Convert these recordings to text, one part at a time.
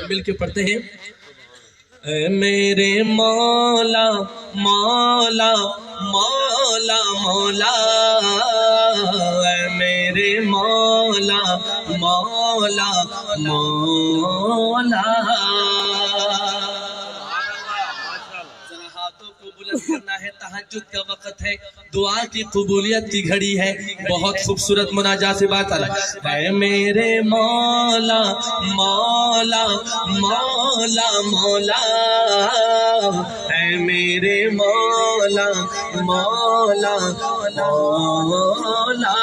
مل کے پڑھتے ہیں اے میرے مولا مولا مولا مولا اے میرے مولا مولا مولا کرنا ہے، تہجد کا وقت ہے، دعا کی قبولیت کی گھڑی ہے، بہت خوبصورت مناجات سے بات آ اے میرے مولا مولا مولا مولا اے میرے مولا مولا مولا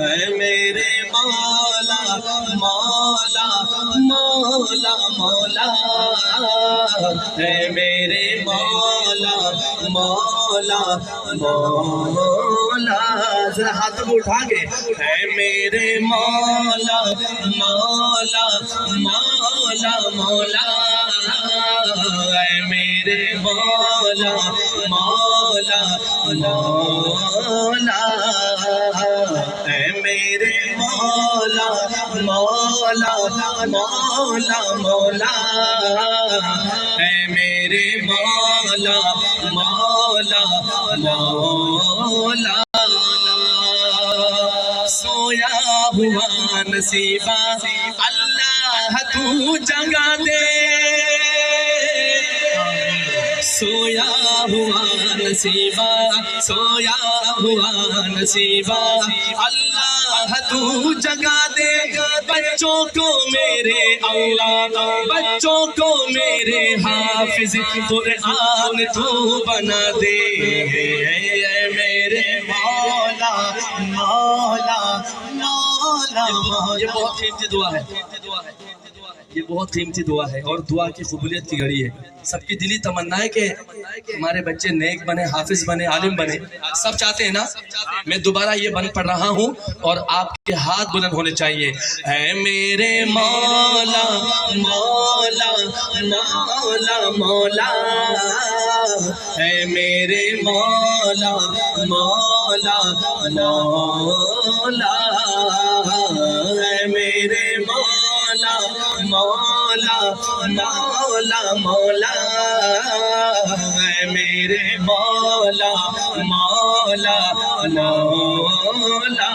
اے میرے مولا مولا مولا مولا اے میرے مولا مولا مولا ذرا ہاتھوں کو اٹھا کے اے میرے مولا مولا مولا مولا اے میرے مولا مولا مولا اے میرے مولا مولا مولا مولا اے میرے مولا مولا مولا سویا ہوا نصیبہ اللہ تو جگا دے سویا ہوا نصیبہ سویا ہوا نصیبہ اللہ تو جگا دے بچوں کو میرے اولاد بچوں کو میرے حافظ قرآن تو بنا دے اے میرے مولا مولا مولا یہ بہت قیمتی دعا ہے یہ بہت قیمتی دعا ہے اور دعا کی قبولیت کی گھڑی ہے سب کی دلی تمنا ہے کہ ہمارے بچے نیک بنے حافظ بنے عالم بنے سب چاہتے ہیں نا میں دوبارہ یہ بند پڑھ رہا ہوں اور آپ کے ہاتھ بلند ہونے چاہیے اے میرے مولا مولا مولا مولا اے میرے مولا مولا مولا اے میرے مولا مولا مولا مولا اے میرے مولا مولا مولا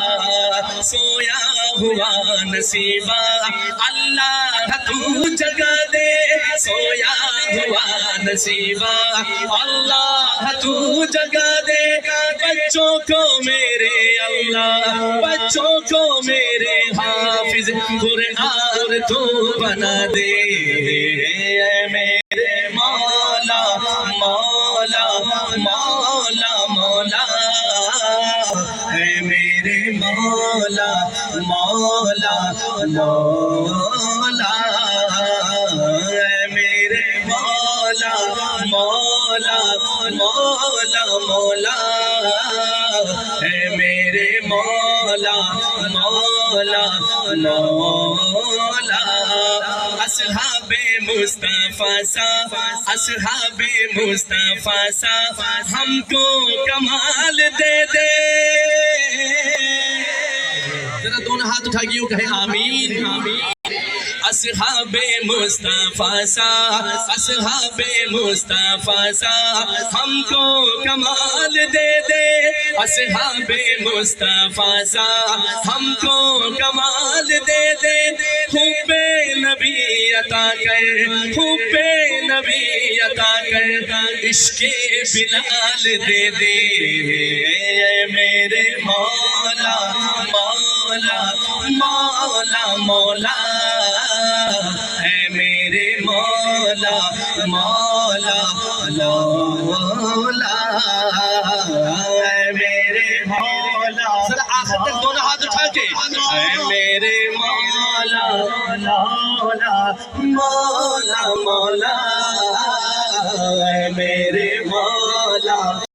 سویا ہوا نصیبہ اللہ تو جگا دے سویا ہوا نصیبہ اللہ تو جگا دے بچوں کو میرے اللہ بچوں کو میرے حافظ قرآن تو بنا دے اے میرے مولا مولا مولا مولا اے میرے مولا مولا مولا اے میرے مولا مولا مولا مولا اے میرے مولا مولا مولا اصحاب مصطفیٰ سا اصحاب مصطفیٰ سا ہم کو کمال دے دے ذرا دونوں ہاتھ اٹھا کے کہیں آمین آمین اصحاب مصطفیٰ سا اصحاب مصطفیٰ سا ہم کو کمال دے دے اصحاب مصطفیٰ سا ہم کو کمال دے دے حب نبی عطا کر حب نبی عطا کر عشق بلال دے دے اے میرے مولا مولا مولا مولا اے میرے مولا مولا مولا اے میرے مولا ذرا آخر تک دونوں ہاتھ اٹھا کے اے میرے مولا مولا مولا مولا اے میرے مولا